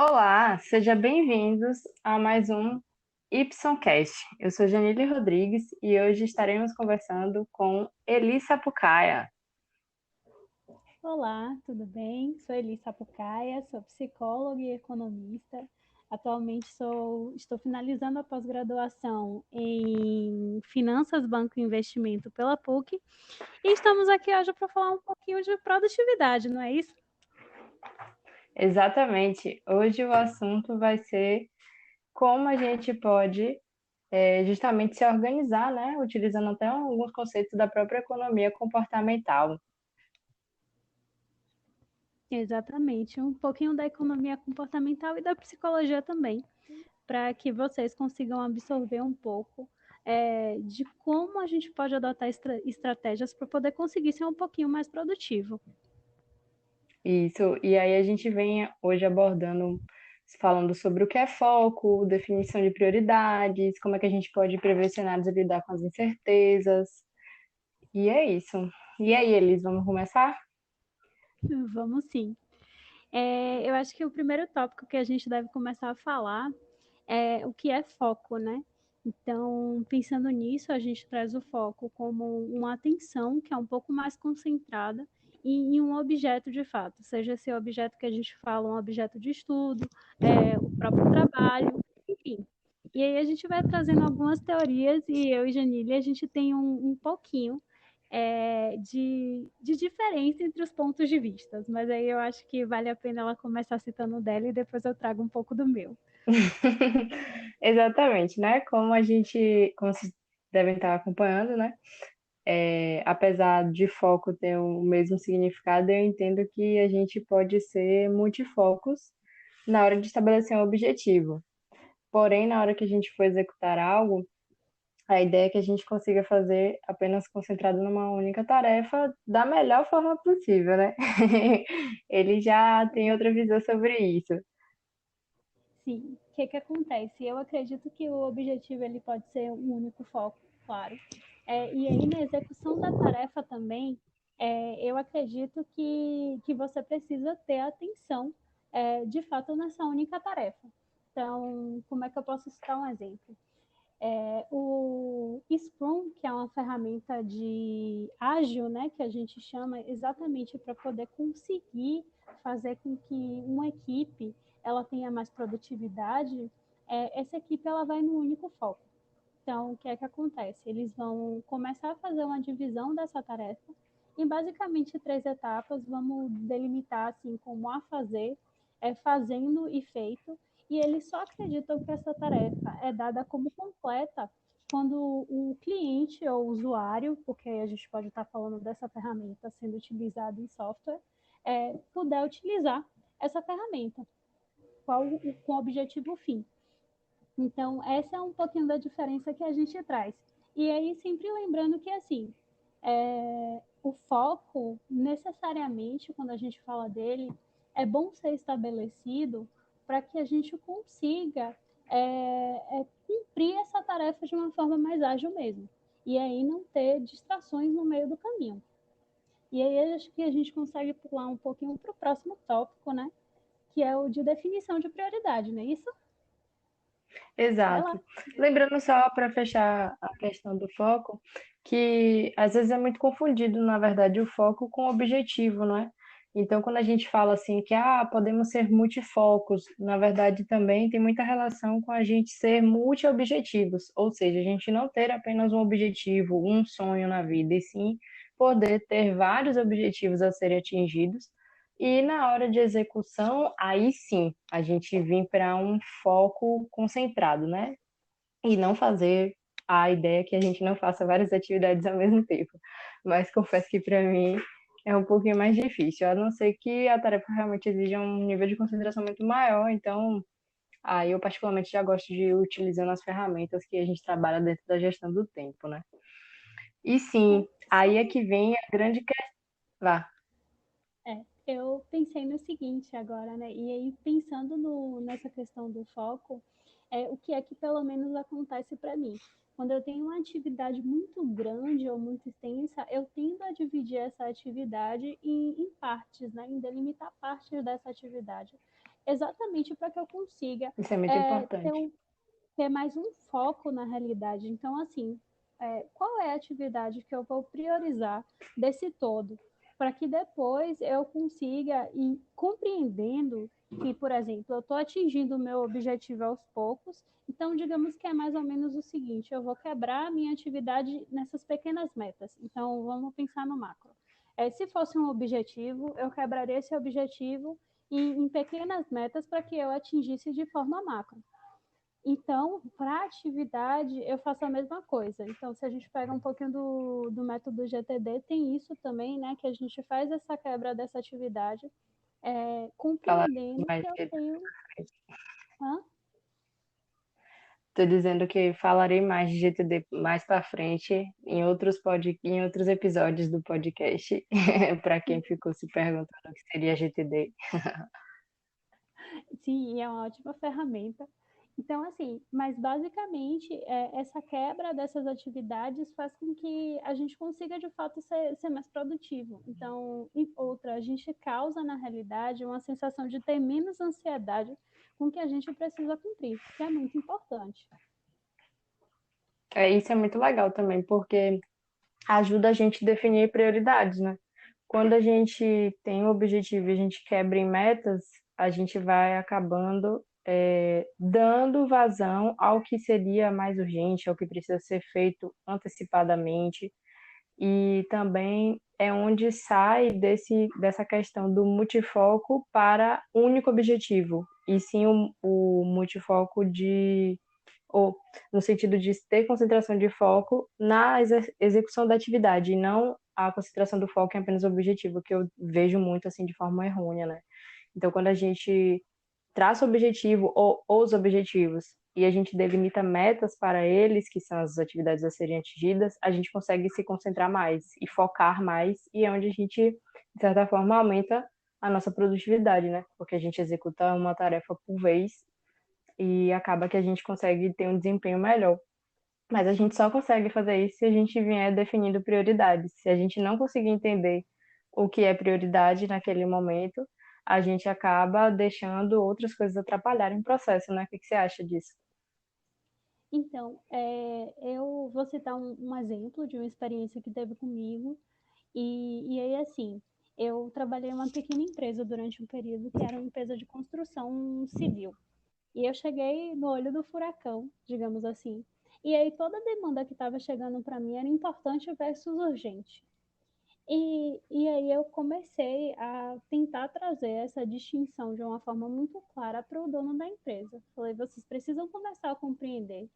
Olá, sejam bem-vindos a mais um Ypsoncast. Eu sou Janile Rodrigues e hoje estaremos conversando com Eli Sapucaia. Olá, tudo bem? Sou Eli Sapucaia, sou psicóloga e economista. Atualmente estou finalizando a pós-graduação em Finanças, Banco e Investimento pela PUC e estamos aqui hoje para falar um pouquinho de produtividade, não é isso? Exatamente, hoje o assunto vai ser como a gente pode justamente se organizar, né? Utilizando até alguns conceitos da própria economia comportamental. Exatamente, um pouquinho da economia comportamental e da psicologia também, para que vocês consigam absorver um pouco de como a gente pode adotar estratégias para poder conseguir ser um pouquinho mais produtivo. Isso, e aí a gente vem hoje abordando, falando sobre o que é foco, definição de prioridades, como é que a gente pode prever cenários e lidar com as incertezas. E é isso. E aí, Elis, vamos começar? Vamos sim. Eu acho que o primeiro tópico que a gente deve começar a falar é o que é foco, né? Então, pensando nisso, a gente traz o foco como uma atenção que é um pouco mais concentrada em um objeto de fato, seja esse objeto que a gente fala um objeto de estudo, o próprio trabalho, enfim. E aí a gente vai trazendo algumas teorias e eu e Janine, a gente tem um pouquinho de diferença entre os pontos de vista, mas aí eu acho que vale a pena ela começar citando o dela e depois eu trago um pouco do meu. Exatamente, né? Como vocês devem estar acompanhando, né? Apesar de foco ter o mesmo significado, eu entendo que a gente pode ser multifocos na hora de estabelecer um objetivo. Porém, na hora que a gente for executar algo, a ideia é que a gente consiga fazer apenas concentrado numa única tarefa da melhor forma possível, né? Ele já tem outra visão sobre isso. Sim, o que acontece? Eu acredito que o objetivo ele pode ser um único foco, claro. E aí na execução da tarefa também, eu acredito que você precisa ter atenção, de fato, nessa única tarefa. Então, como é que eu posso citar um exemplo? O Scrum, que é uma ferramenta de ágil, né, que a gente chama exatamente para poder conseguir fazer com que uma equipe ela tenha mais produtividade, essa equipe ela vai no único foco. Então, o que é que acontece? Eles vão começar a fazer uma divisão dessa tarefa em basicamente três etapas. Vamos delimitar assim como a fazer, fazendo e feito. E eles só acreditam que essa tarefa é dada como completa quando o cliente ou o usuário, porque a gente pode estar falando dessa ferramenta sendo utilizada em software, puder utilizar essa ferramenta, com o objetivo fim. Então, essa é um pouquinho da diferença que a gente traz. E aí, sempre lembrando que, assim, o foco, necessariamente, quando a gente fala dele, é bom ser estabelecido para que a gente consiga cumprir essa tarefa de uma forma mais ágil mesmo. E aí não ter distrações no meio do caminho. E aí acho que a gente consegue pular um pouquinho para o próximo tópico, né? Que é o de definição de prioridade, não é isso? Vai lá. Exato. Lembrando só para fechar a questão do foco, que às vezes é muito confundido, na verdade, o foco com o objetivo, não é? Então, quando a gente fala assim que podemos ser multifocos, na verdade também tem muita relação com a gente ser multi-objetivos, ou seja, a gente não ter apenas um objetivo, um sonho na vida, e sim poder ter vários objetivos a serem atingidos. E na hora de execução, aí sim, a gente vir para um foco concentrado, né? E não fazer a ideia que a gente não faça várias atividades ao mesmo tempo. Mas confesso que para mim é um pouquinho mais difícil, a não ser que a tarefa realmente exija um nível de concentração muito maior. Então, aí eu particularmente já gosto de ir utilizando as ferramentas que a gente trabalha dentro da gestão do tempo, né? E sim, aí é Só que vem a grande questão. Vá. eu pensei no seguinte agora, né? E aí, pensando nessa questão do foco, o que é que pelo menos acontece para mim? Quando eu tenho uma atividade muito grande ou muito extensa, eu tendo a dividir essa atividade em partes, né? Em delimitar partes dessa atividade. exatamente para que eu consiga Isso é muito ter, importante. ter mais um foco na realidade. Então, assim, qual é a atividade que eu vou priorizar desse todo? Para que depois eu consiga ir compreendendo que, por exemplo, eu estou atingindo o meu objetivo aos poucos. Então, digamos que é mais ou menos o seguinte: eu vou quebrar a minha atividade nessas pequenas metas. Então, vamos pensar no macro. Se fosse um objetivo, eu quebraria esse objetivo em pequenas metas para que eu atingisse de forma macro. Então, para atividade, eu faço a mesma coisa. Então, se a gente pega um pouquinho do método GTD, tem isso também, né? Que a gente faz essa quebra dessa atividade, Falar compreendendo mais que eu de tenho. Hã? Tô dizendo que falarei mais de GTD mais para frente em outros episódios do podcast, para quem ficou se perguntando o que seria GTD. Sim, é uma ótima ferramenta. Então, assim, mas basicamente essa quebra dessas atividades faz com que a gente consiga de fato ser mais produtivo. Então, outra, a gente causa na realidade uma sensação de ter menos ansiedade com o que a gente precisa cumprir, que é muito importante. Isso é muito legal também, porque ajuda a gente a definir prioridades, né? Quando a gente tem um objetivo e a gente quebra em metas, a gente vai acabando dando vazão ao que seria mais urgente, ao que precisa ser feito antecipadamente. E também é onde sai dessa questão do multifoco para único objetivo, e sim o multifoco ou no sentido de ter concentração de foco na execução da atividade, e não a concentração do foco em apenas o objetivo, que eu vejo muito assim de forma errônea, né? Então, quando a gente traça o objetivo ou os objetivos e a gente delimita metas para eles, que são as atividades a serem atingidas, a gente consegue se concentrar mais e focar mais, e é onde a gente, de certa forma, aumenta a nossa produtividade, né? Porque a gente executa uma tarefa por vez e acaba que a gente consegue ter um desempenho melhor. Mas a gente só consegue fazer isso se a gente vier definindo prioridades. Se a gente não conseguir entender o que é prioridade naquele momento, a gente acaba deixando outras coisas atrapalharem o processo, né? O que você acha disso? Então, eu vou citar um exemplo de uma experiência que teve comigo. E aí, assim, eu trabalhei em uma pequena empresa durante um período que era uma empresa de construção civil. E eu cheguei no olho do furacão, digamos assim. E aí toda a demanda que estava chegando para mim era importante versus urgente. E aí eu comecei a tentar trazer essa distinção de uma forma muito clara para o dono da empresa. Falei, vocês precisam começar a compreender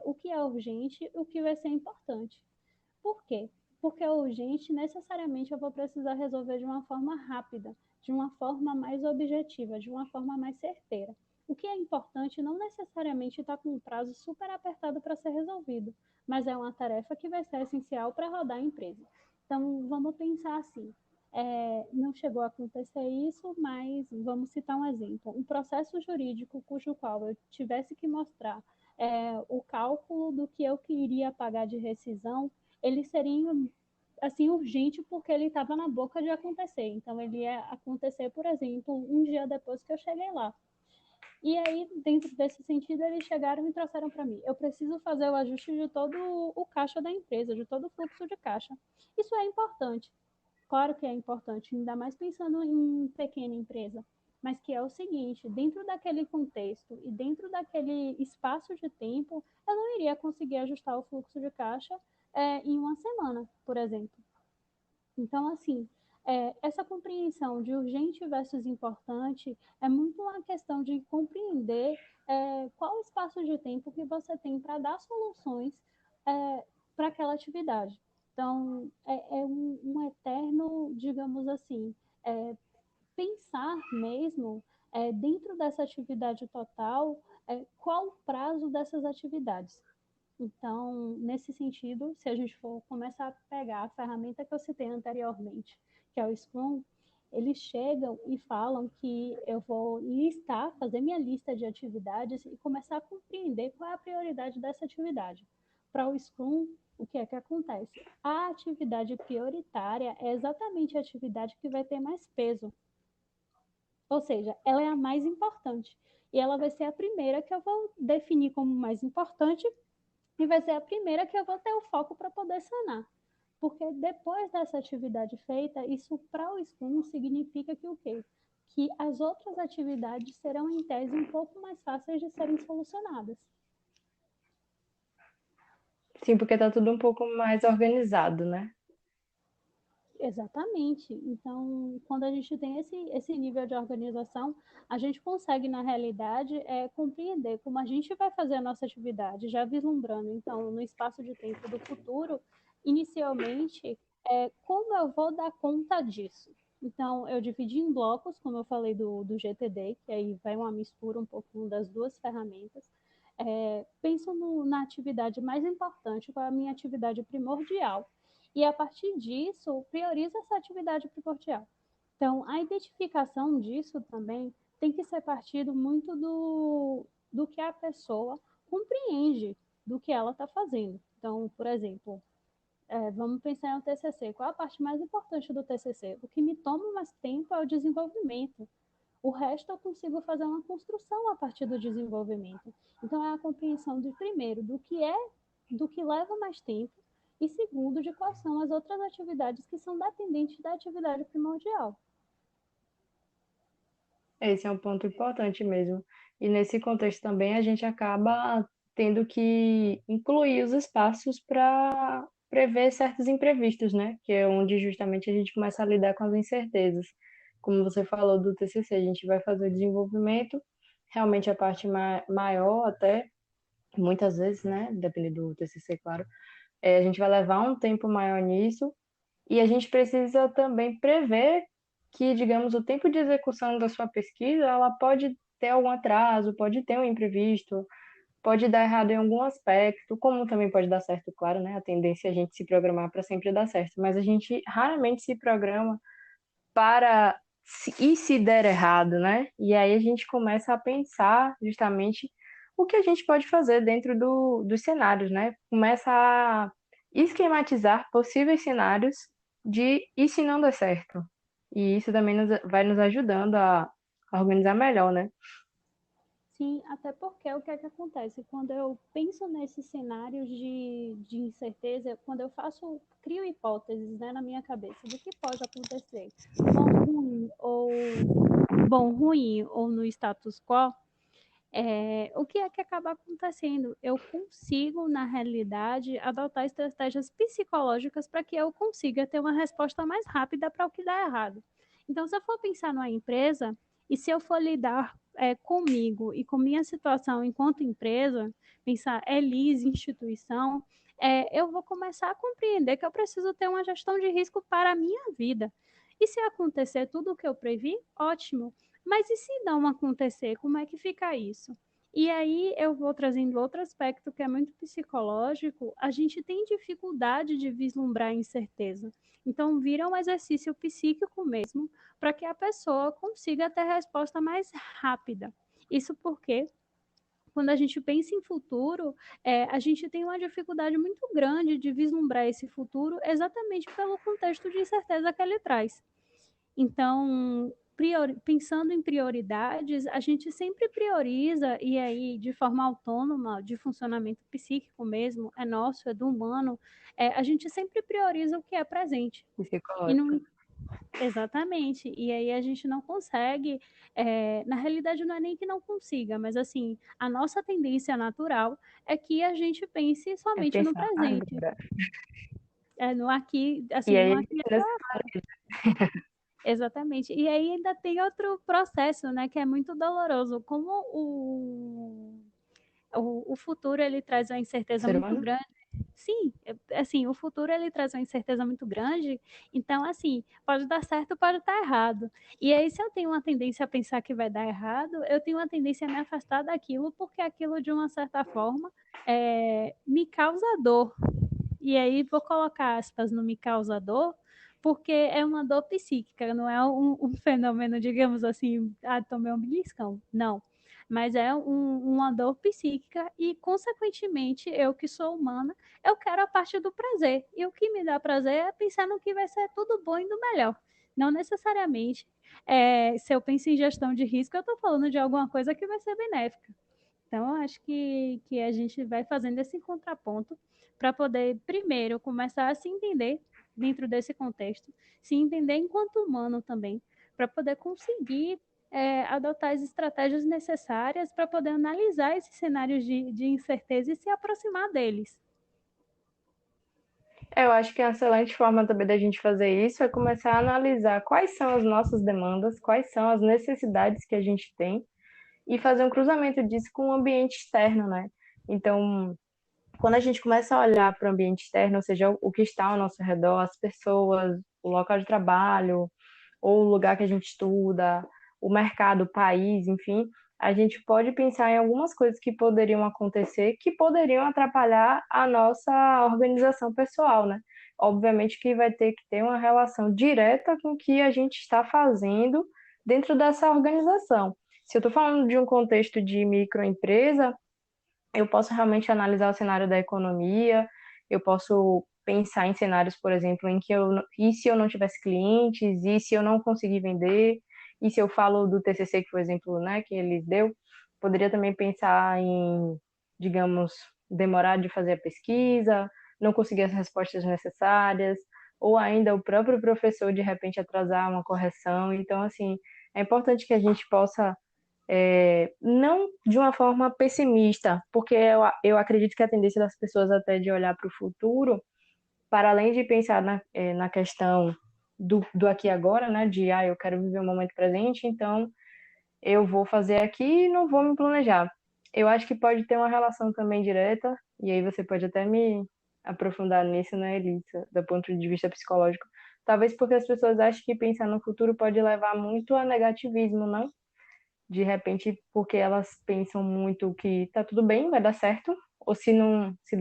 o que é urgente e o que vai ser importante. Por quê? Porque é urgente, necessariamente eu vou precisar resolver de uma forma rápida, de uma forma mais objetiva, de uma forma mais certeira. O que é importante não necessariamente está com um prazo super apertado para ser resolvido, mas é uma tarefa que vai ser essencial para rodar a empresa. Então, vamos pensar assim. Não chegou a acontecer isso, mas vamos citar um exemplo. Um processo jurídico cujo qual eu tivesse que mostrar o cálculo do que eu queria pagar de rescisão, ele seria assim urgente porque ele estava na boca de acontecer. Então ele ia acontecer, por exemplo, um dia depois que eu cheguei lá. E aí, dentro desse sentido, eles chegaram e trouxeram para mim. Eu preciso fazer o ajuste de todo o caixa da empresa, de todo o fluxo de caixa. Isso é importante. Claro que é importante, ainda mais pensando em pequena empresa. Mas que é o seguinte, dentro daquele contexto e dentro daquele espaço de tempo, eu não iria conseguir ajustar o fluxo de caixa em uma semana, por exemplo. Então, assim, essa compreensão de urgente versus importante é muito uma questão de compreender qual o espaço de tempo que você tem para dar soluções para aquela atividade. Então, é um eterno, digamos assim, é, pensar mesmo dentro dessa atividade total, qual o prazo dessas atividades. Então, nesse sentido, se a gente for começar a pegar a ferramenta que eu citei anteriormente, que é o Scrum, eles chegam e falam que eu vou listar, fazer minha lista de atividades e começar a compreender qual é a prioridade dessa atividade. Para o Scrum, o que é que acontece? A atividade prioritária é exatamente a atividade que vai ter mais peso. Ou seja, ela é a mais importante. E ela vai ser a primeira que eu vou definir como mais importante e vai ser a primeira que eu vou ter o foco para poder sanar. Porque depois dessa atividade feita, isso para o Scrum significa que o quê? Que as outras atividades serão, em tese, um pouco mais fáceis de serem solucionadas. Sim, porque tá tudo um pouco mais organizado, né? Exatamente. Então, quando a gente tem esse nível de organização, a gente consegue, na realidade, compreender como a gente vai fazer a nossa atividade, já vislumbrando, então, no espaço de tempo do futuro, inicialmente, como eu vou dar conta disso. Então, eu dividi em blocos, como eu falei do GTD, que aí vai uma mistura um pouco das duas ferramentas. Penso na atividade mais importante, qual é a minha atividade primordial, e a partir disso, prioriza essa atividade primordial. Então, a identificação disso também tem que ser partido muito do que a pessoa compreende do que ela está fazendo. Então, por exemplo, vamos pensar no TCC. Qual a parte mais importante do TCC? O que me toma mais tempo é o desenvolvimento. O resto eu consigo fazer uma construção a partir do desenvolvimento. Então, é a compreensão de, primeiro, do que leva mais tempo, e segundo, de quais são as outras atividades que são dependentes da atividade primordial. Esse é um ponto importante mesmo. E nesse contexto também a gente acaba tendo que incluir os espaços para prever certos imprevistos, né? Que é onde justamente a gente começa a lidar com as incertezas. Como você falou do TCC, a gente vai fazer o desenvolvimento, realmente a parte maior até, muitas vezes, né? Dependendo do TCC, claro, a gente vai levar um tempo maior nisso e a gente precisa também prever que, digamos, o tempo de execução da sua pesquisa, ela pode ter algum atraso, pode ter um imprevisto, pode dar errado em algum aspecto, como também pode dar certo, claro, né? A tendência é a gente se programar para sempre dar certo, mas a gente raramente se programa para e se der errado, né? E aí a gente começa a pensar justamente o que a gente pode fazer dentro dos cenários, né? Começa a esquematizar possíveis cenários de e se não der certo. E isso também vai nos ajudando a organizar melhor, né? Sim, até porque o que é que acontece? Quando eu penso nesses cenários de incerteza, quando eu crio hipóteses, né, na minha cabeça do que pode acontecer, bom, ruim ou no status quo, o que é que acaba acontecendo? Eu consigo, na realidade, adotar estratégias psicológicas para que eu consiga ter uma resposta mais rápida para o que dá errado. Então, se eu for pensar numa empresa e se eu for lidar comigo e com minha situação enquanto empresa, pensar Elis, instituição, eu vou começar a compreender que eu preciso ter uma gestão de risco para a minha vida. E se acontecer tudo o que eu previ, ótimo. Mas e se não acontecer, como é que fica isso? E aí eu vou trazendo outro aspecto que é muito psicológico, a gente tem dificuldade de vislumbrar a incerteza. Então vira um exercício psíquico mesmo, para que a pessoa consiga ter resposta mais rápida. Isso porque quando a gente pensa em futuro, a gente tem uma dificuldade muito grande de vislumbrar esse futuro exatamente pelo contexto de incerteza que ele traz. Então, pensando em prioridades, a gente sempre prioriza, e aí de forma autônoma, de funcionamento psíquico mesmo, é nosso, é do humano, a gente sempre prioriza o que é presente. E Psicológico. não, exatamente. E aí a gente não consegue, na realidade não é nem que não consiga, mas assim, a nossa tendência natural é que a gente pense É somente no pensar presente, agora. no aqui, E assim, no aí, aqui e nesse agora. Exatamente. E aí ainda tem outro processo, né, que é muito doloroso. Como o futuro ele traz uma incerteza ser muito humano, grande. Sim, assim, o futuro ele traz uma incerteza muito grande, então assim, pode dar certo, pode estar errado. E aí se eu tenho uma tendência a pensar que vai dar errado, eu tenho uma tendência a me afastar daquilo, porque aquilo de uma certa forma me causa dor. E aí vou colocar aspas no me causa dor, porque é uma dor psíquica, não é um fenômeno, digamos assim, tomei um beliscão. Não. Mas é uma dor psíquica e, consequentemente, eu que sou humana, eu quero a parte do prazer. E o que me dá prazer é pensar no que vai ser tudo bom e do melhor. Não necessariamente, se eu penso em gestão de risco, eu estou falando de alguma coisa que vai ser benéfica. Então, eu acho que a gente vai fazendo esse contraponto para poder, primeiro, começar a se entender dentro desse contexto, se entender enquanto humano também, para poder conseguir adotar as estratégias necessárias para poder analisar esses cenários de incerteza e se aproximar deles. Eu acho que uma excelente forma também da gente fazer isso é começar a analisar quais são as nossas demandas, quais são as necessidades que a gente tem e fazer um cruzamento disso com o ambiente externo, né? Então, quando a gente começa a olhar para o ambiente externo, ou seja, o que está ao nosso redor, as pessoas, o local de trabalho, ou o lugar que a gente estuda, o mercado, o país, enfim, a gente pode pensar em algumas coisas que poderiam acontecer, que poderiam atrapalhar a nossa organização pessoal, né? Obviamente que vai ter que ter uma relação direta com o que a gente está fazendo dentro dessa organização. Se eu estou falando de um contexto de microempresa, eu posso realmente analisar o cenário da economia, eu posso pensar em cenários, por exemplo, em que e se eu não tivesse clientes, e se eu não conseguir vender, e se eu falo do TCC, que foi o exemplo, né, que eles deu, poderia também pensar em, digamos, demorar de fazer a pesquisa, não conseguir as respostas necessárias, ou ainda o próprio professor de repente atrasar uma correção. Então, assim, é importante que a gente possa não de uma forma pessimista, porque eu acredito que a tendência das pessoas até de olhar para o futuro, para além de pensar na questão do aqui e agora, né, de, eu quero viver o momento presente, então eu vou fazer aqui e não vou me planejar. Eu acho que pode ter uma relação também direta, e aí você pode até me aprofundar nisso, né, Elisa, do ponto de vista psicológico. Talvez porque as pessoas acham que pensar no futuro pode levar muito a negativismo, não? De repente, porque elas pensam muito que tá tudo bem, vai dar certo, ou se não, se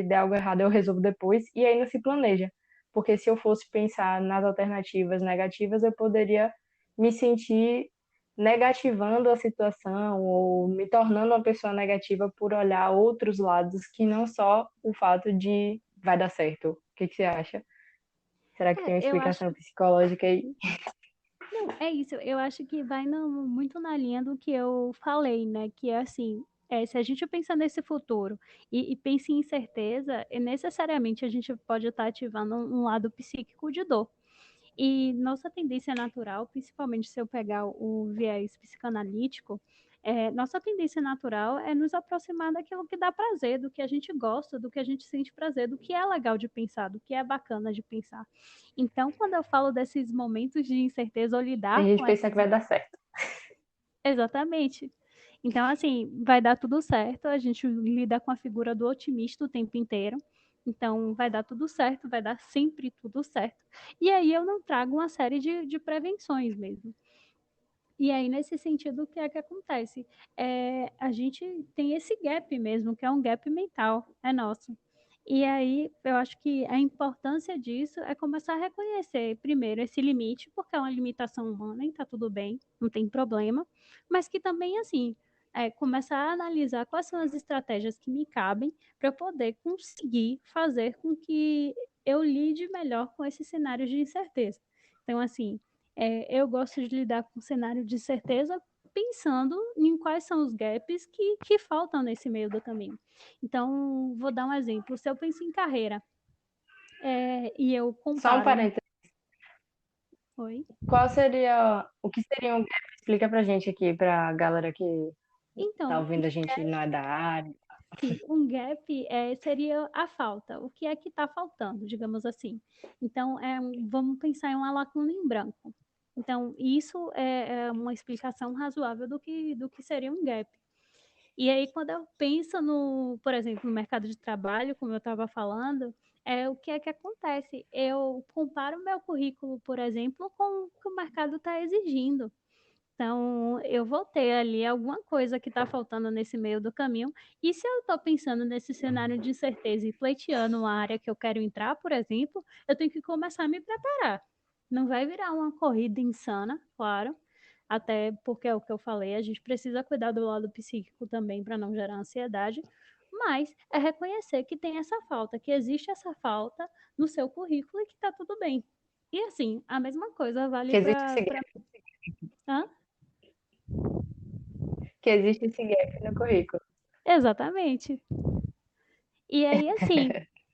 der algo errado eu resolvo depois, e aí não se planeja. Porque se eu fosse pensar nas alternativas negativas, eu poderia me sentir negativando a situação ou me tornando uma pessoa negativa por olhar outros lados que não só o fato de vai dar certo. O que que você acha? Será que tem uma Eu acho. explicação psicológica aí? Não, é isso. Eu acho que vai muito na linha do que eu falei, né? Que é assim. Se a gente pensar nesse futuro e pensa em incerteza, necessariamente a gente pode estar ativando um lado psíquico de dor. E nossa tendência natural, principalmente se eu pegar o viés psicanalítico, nossa tendência natural é nos aproximar daquilo que dá prazer, do que a gente gosta, do que a gente sente prazer, do que é legal de pensar, do que é bacana de pensar. Então, quando eu falo desses momentos de incerteza ou A lidar gente com pensa essas. que vai dar certo. Exatamente. Então, assim, vai dar tudo certo, a gente lida com a figura do otimista o tempo inteiro. Então, vai dar tudo certo, vai dar sempre tudo certo. E aí eu não trago uma série de prevenções mesmo. E aí, nesse sentido, o que é que acontece? A gente tem esse gap mesmo, que é um gap mental, é nosso. E aí, eu acho que a importância disso é começar a reconhecer, primeiro, esse limite, porque é uma limitação humana e tá tudo bem, não tem problema, mas que também, assim, começar a analisar quais são as estratégias que me cabem para poder conseguir fazer com que eu lide melhor com esses cenários de incerteza. Então, assim, eu gosto de lidar com cenário de certeza pensando em quais são os gaps que faltam nesse meio do caminho. Então, vou dar um exemplo. Se eu penso em carreira e eu Só um comparo. parênteses. Oi? Qual seria, o que seria um gap? Explica pra gente aqui, pra galera que tá Então, ouvindo a gente e não é da área. sim, um gap seria a falta. O que é que está faltando, digamos assim? Então, vamos pensar em uma lacuna em branco. Então, isso é uma explicação razoável do que seria um gap. E aí, quando eu penso no, por exemplo, no mercado de trabalho, como eu estava falando, o que é que acontece? Eu comparo o meu currículo, por exemplo, com o que o mercado está exigindo. Então, eu vou ter ali alguma coisa que está faltando nesse meio do caminho. E se eu estou pensando nesse cenário de incerteza e pleiteando uma área que eu quero entrar, por exemplo, eu tenho que começar a me preparar. Não vai virar uma corrida insana, claro, até porque é o que eu falei, a gente precisa cuidar do lado psíquico também para não gerar ansiedade, mas é reconhecer que tem essa falta, que existe essa falta no seu currículo e que está tudo bem. E assim, a mesma coisa vale Que existe para. esse gap, Hã? que existe esse gap no currículo. Exatamente. E aí, assim,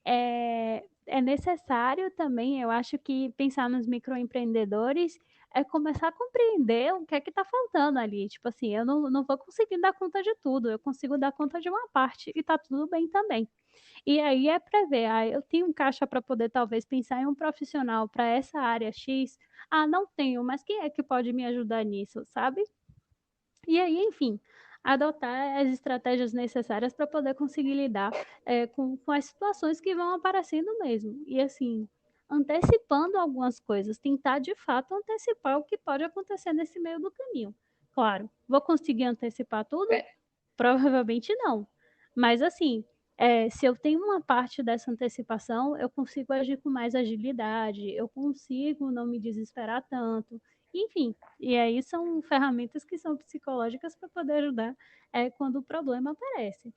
é necessário também, eu acho que pensar nos microempreendedores é começar a compreender o que é que está faltando ali. Tipo assim, eu não vou conseguir dar conta de tudo, eu consigo dar conta de uma parte e tá tudo bem também. E aí é prever, eu tenho um caixa para poder talvez pensar em um profissional para essa área X. Ah, não tenho, mas quem é que pode me ajudar nisso, sabe? E aí, enfim, adotar as estratégias necessárias para poder conseguir lidar com as situações que vão aparecendo mesmo. E assim, antecipando algumas coisas, tentar de fato antecipar o que pode acontecer nesse meio do caminho. Claro, vou conseguir antecipar tudo? É, Provavelmente não. Mas assim, se eu tenho uma parte dessa antecipação, eu consigo agir com mais agilidade, eu consigo não me desesperar tanto. Enfim, e aí são ferramentas que são psicológicas para poder ajudar quando o problema aparece.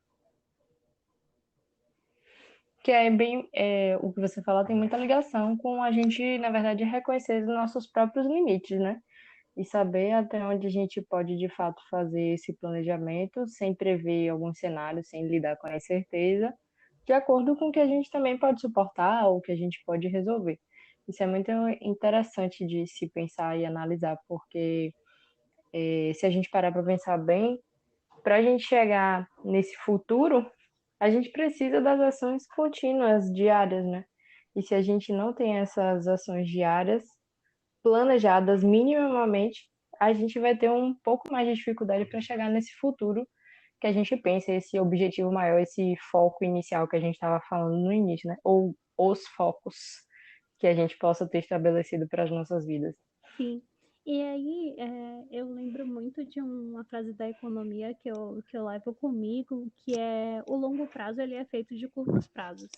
que é bem, o que você fala tem muita ligação com a gente, na verdade, reconhecer os nossos próprios limites, né? E saber até onde a gente pode de fato fazer esse planejamento sem prever alguns cenários, sem lidar com a incerteza, de acordo com o que a gente também pode suportar ou o que a gente pode resolver. Isso é muito interessante de se pensar e analisar, porque se a gente parar para pensar bem, para a gente chegar nesse futuro, a gente precisa das ações contínuas, diárias, né? E se a gente não tem essas ações diárias, planejadas minimamente, a gente vai ter um pouco mais de dificuldade para chegar nesse futuro que a gente pensa, esse objetivo maior, esse foco inicial que a gente estava falando no início, né? Ou os focos que a gente possa ter estabelecido para as nossas vidas. Sim. E aí, eu lembro muito de uma frase da economia que eu levo comigo, que é o longo prazo ele é feito de curtos prazos.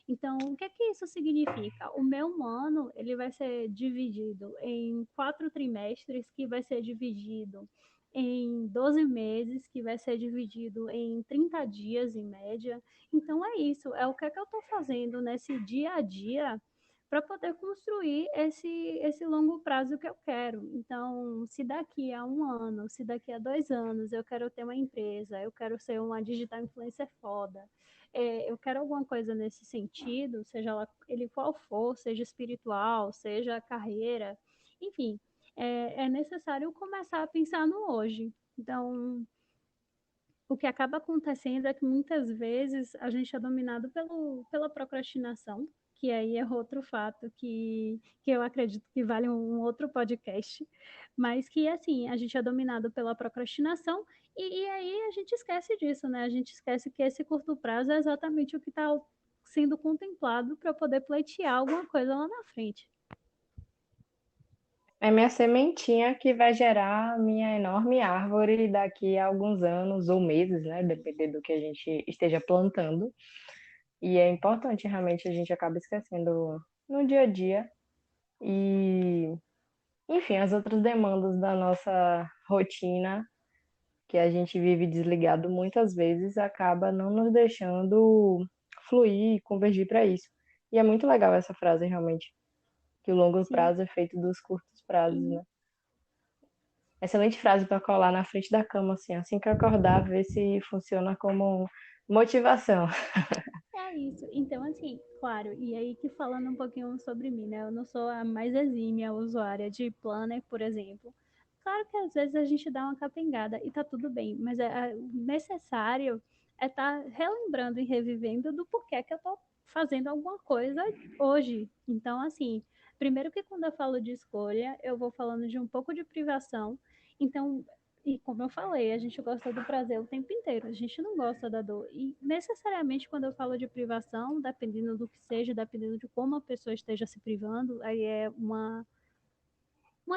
Então, o que é que isso significa? O meu ano ele vai ser dividido em 4 trimestres, que vai ser dividido em 12 meses, que vai ser dividido em 30 dias em média. Então, é isso, é o que é que eu estou fazendo nesse dia a dia para poder construir esse longo prazo que eu quero. Então, se daqui a um ano, se daqui a 2 anos eu quero ter uma empresa, eu quero ser uma digital influencer foda, eu quero alguma coisa nesse sentido, seja lá ele qual for, seja espiritual, seja carreira, enfim, é necessário começar a pensar no hoje. Então, o que acaba acontecendo é que muitas vezes a gente é dominado pela procrastinação, que aí é outro fato que eu acredito que vale um outro podcast, mas que assim, a gente é dominado pela procrastinação e aí a gente esquece disso, né? A gente esquece que esse curto prazo é exatamente o que está sendo contemplado para poder pleitear alguma coisa lá na frente. É minha sementinha que vai gerar a minha enorme árvore daqui a alguns anos ou meses, né? Dependendo do que a gente esteja plantando. E é importante realmente a gente acaba esquecendo no dia a dia. E, enfim, as outras demandas da nossa rotina, que a gente vive desligado muitas vezes, acaba não nos deixando fluir e convergir para isso. E é muito legal essa frase, realmente, que o longo Sim. prazo é feito dos curtos prazos, E né? Excelente frase para colar na frente da cama, assim que acordar, ver se funciona como motivação. é isso. Então, assim, claro, e aí que falando um pouquinho sobre mim, né? Eu não sou a mais exímia usuária de Planner, por exemplo. Claro que às vezes a gente dá uma capengada e tá tudo bem, mas o necessário é estar relembrando e revivendo do porquê que eu tô fazendo alguma coisa hoje. Então, assim, primeiro que quando eu falo de escolha, eu vou falando de um pouco de privação. Então, e como eu falei, a gente gosta do prazer o tempo inteiro, a gente não gosta da dor. E necessariamente quando eu falo de privação, dependendo do que seja, dependendo de como a pessoa esteja se privando, aí é uma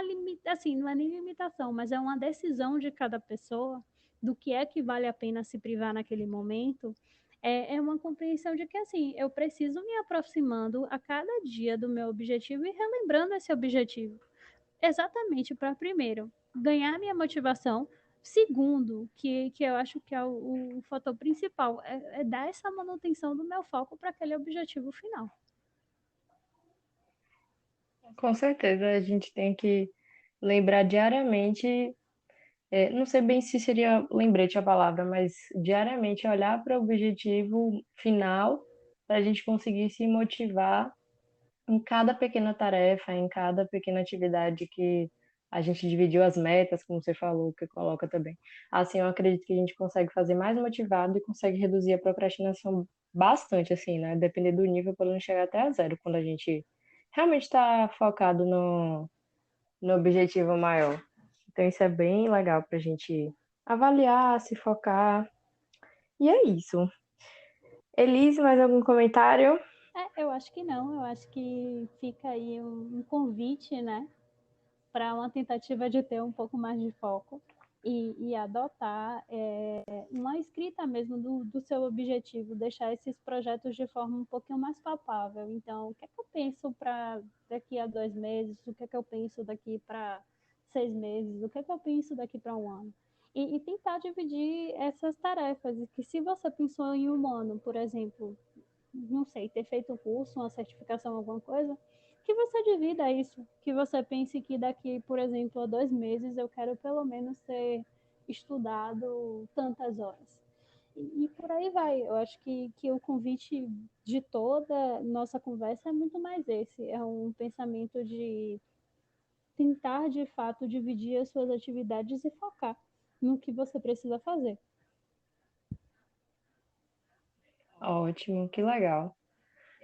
limita, assim, não é nem limitação, mas é uma decisão de cada pessoa do que é que vale a pena se privar naquele momento. É uma compreensão de que assim, eu preciso me aproximando a cada dia do meu objetivo e relembrando esse objetivo exatamente para, primeiro, ganhar minha motivação. Segundo, que eu acho que é o fator principal, é dar essa manutenção do meu foco para aquele objetivo final. Com certeza, a gente tem que lembrar diariamente, não sei bem se seria lembrete a palavra, mas diariamente olhar para o objetivo final para a gente conseguir se motivar em cada pequena tarefa, em cada pequena atividade que a gente dividiu as metas, como você falou, que coloca também. Assim, eu acredito que a gente consegue fazer mais motivado e consegue reduzir a procrastinação bastante, assim, né? Depender do nível, podendo chegar até a zero, quando a gente realmente está focado no objetivo maior. Então, isso é bem legal para a gente avaliar, se focar. E é isso. Elise, mais algum comentário? Eu acho que não, eu acho que fica aí um convite, né, para uma tentativa de ter um pouco mais de foco e adotar uma escrita mesmo do seu objetivo, deixar esses projetos de forma um pouquinho mais palpável. Então, o que é que eu penso para daqui a 2 meses? O que é que eu penso daqui para 6 meses? O que é que eu penso daqui para um ano? E tentar dividir essas tarefas. E que se você pensou em um ano, por exemplo, não sei, ter feito um curso, uma certificação, alguma coisa, que você divida isso, que você pense que daqui, por exemplo, a 2 meses eu quero pelo menos ter estudado tantas horas. E por aí vai. Eu acho que o convite de toda nossa conversa é muito mais esse. É um pensamento de tentar, de fato, dividir as suas atividades e focar no que você precisa fazer. Ótimo, que legal.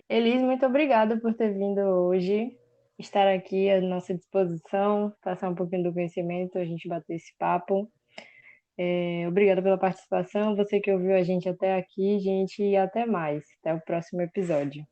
Elise, muito obrigada por ter vindo hoje, estar aqui à nossa disposição, passar um pouquinho do conhecimento, a gente bater esse papo. Obrigada pela participação, você que ouviu a gente até aqui, gente, e até mais. Até o próximo episódio.